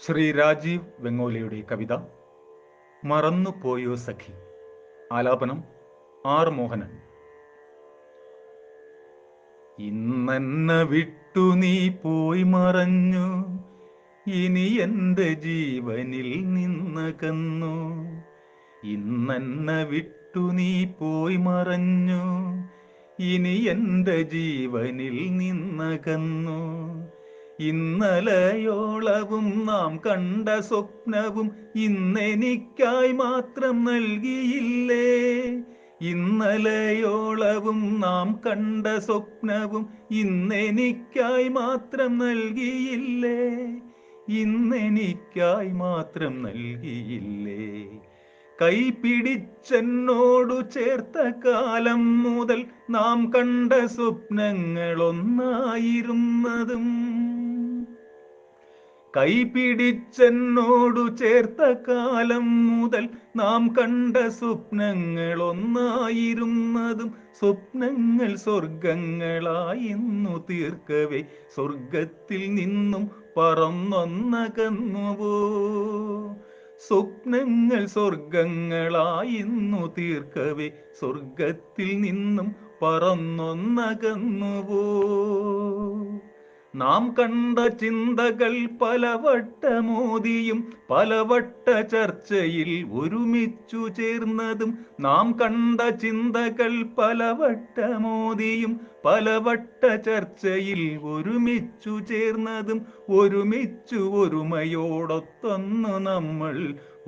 ശ്രീ രാജീവ് വെങ്ങോലയുടെ കവിത മറന്നുപോയോ സഖി. ആലാപനം ആർ മോഹനൻ. ഇന്നെന്നെ വിട്ടു നീ പോയി മറഞ്ഞു, ഇനി എൻ്റെ ജീവനിൽ നിന്നകന്നു. ഇന്നെന്നെ വിട്ടു നീ പോയി മറഞ്ഞു, ഇനി എൻ്റെ ജീവനിൽ നിന്നകന്നു. ഇന്നലെയോളവും നാം കണ്ട സ്വപ്നവും ഇന്നെനിക്കായി മാത്രം നൽകിയില്ലേ. ഇന്നലെയോളവും നാം കണ്ട സ്വപ്നവും ഇന്നെനിക്കായി മാത്രം നൽകിയില്ലേ. ഇന്നെനിക്കായി മാത്രം നൽകിയില്ലേ. കൈപിടിച്ചെന്നോടു ചേർത്ത കാലം മുതൽ നാം കണ്ട സ്വപ്നങ്ങളൊന്നായിരുന്നതും, കൈപിടിച്ചെന്നോടു ചേർത്ത കാലം മുതൽ നാം കണ്ട സ്വപ്നങ്ങളൊന്നായിരുന്നതും, സ്വപ്നങ്ങൾ സ്വർഗങ്ങളായിന്നു തീർക്കവേ സ്വർഗത്തിൽ നിന്നും പറന്നൊന്നകന്നുവോ. സ്വപ്നങ്ങൾ സ്വർഗങ്ങളായിന്നു തീർക്കവേ സ്വർഗത്തിൽ നിന്നും പറന്നൊന്നകന്നുവോ. നാം കണ്ട ചിന്തകൾ പലവട്ടമോദിയും പലവട്ട ചർച്ചയിൽ ഒരുമിച്ചു ചേർന്നതും, നാം കണ്ട ചിന്തകൾ പലവട്ടമോദിയും പലവട്ട ചർച്ചയിൽ ഒരുമിച്ചു ചേർന്നതും, ഒരുമിച്ചു ഒരുമയോടൊത്തൊന്നു നമ്മൾ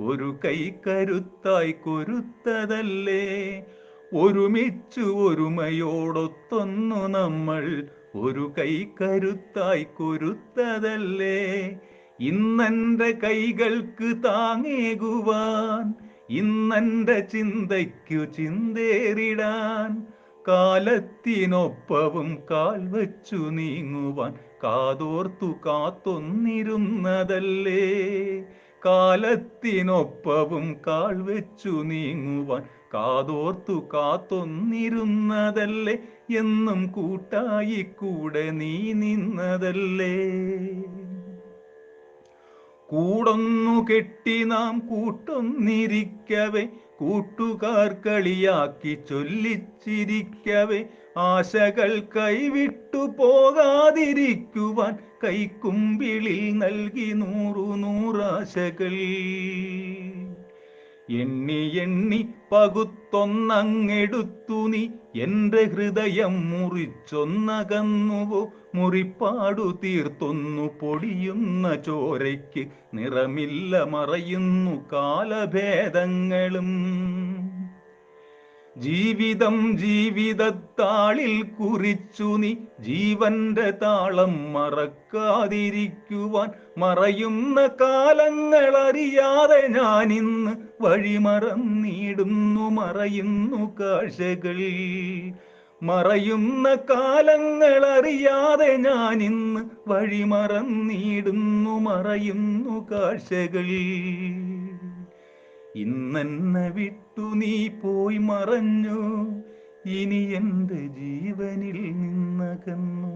ഒരു കൈക്കരുത്തായി കൊരുത്തതല്ലേ. ഒരുമിച്ചു ഒരുമയോടൊത്തൊന്നു നമ്മൾ ഒരു കൈക്കരുത്തായി കൊരുത്തതല്ലേ. ഇന്നെൻ്റെ കൈകൾക്ക് താങ്ങേകുവാൻ, ഇന്നെൻ്റെ ചിന്തയ്ക്കു ചിന്തേറിടാൻ, കാലത്തിനൊപ്പവും കാൽ വച്ചു നീങ്ങുവാൻ കാതോർത്തു കാത്തൊന്നിരുന്നതല്ലേ. കാലത്തിനൊപ്പവും കാൽ വെച്ചു നീങ്ങുവാൻ കാതോർത്തു കാത്തൊന്നിരുന്നതല്ലേ. എന്നും കൂട്ടായി കൂടെ നീ നിന്നതല്ലേ. കൂടൊന്നു കെട്ടി നാം കൂട്ടൊന്നിരിക്കവേ, കൂട്ടുകാർ കളിയാക്കി ചൊല്ലിച്ചിരിക്കവേ, ആശകൾ കൈവിട്ടു പോകാതിരിക്കുവാൻ കൈക്കുമ്പിളിൽ നൽകി നൂറു നൂറാശകൾ. എണ്ണി എണ്ണി പകുത്തൊന്നങ്ങെടുത്തു നീ എൻ്റെ ഹൃദയം മുറിച്ചൊന്നകന്നുവോ. മുറിപ്പാടു തീർത്തൊന്നു പൊടിയുന്ന ചോരയ്ക്ക് നിറമില്ല, മറയുന്നു കാലഭേദങ്ങളും. ജീവിതം ജീവിതത്താളിൽ കുറിച്ചു നീ ജീവന്റെ താളം മറക്കാതിരിക്കുവാൻ, മറയുന്ന കാലങ്ങൾ അറിയാതെ ഞാനിന്ന് വഴിമറന്നിടുന്നു മറയുന്നു കാഴ്ചകൾ. മറയുന്ന കാലങ്ങൾ അറിയാതെ ഞാനിന്ന് വഴിമറന്നിടുന്നു മറയുന്നു കാഴ്ചകൾ. ഇന്നെന്നെ വിട്ടു നീ പോയി മറഞ്ഞു, ഇനി എൻ്റെ ജീവനിൽ നിന്നകന്നു.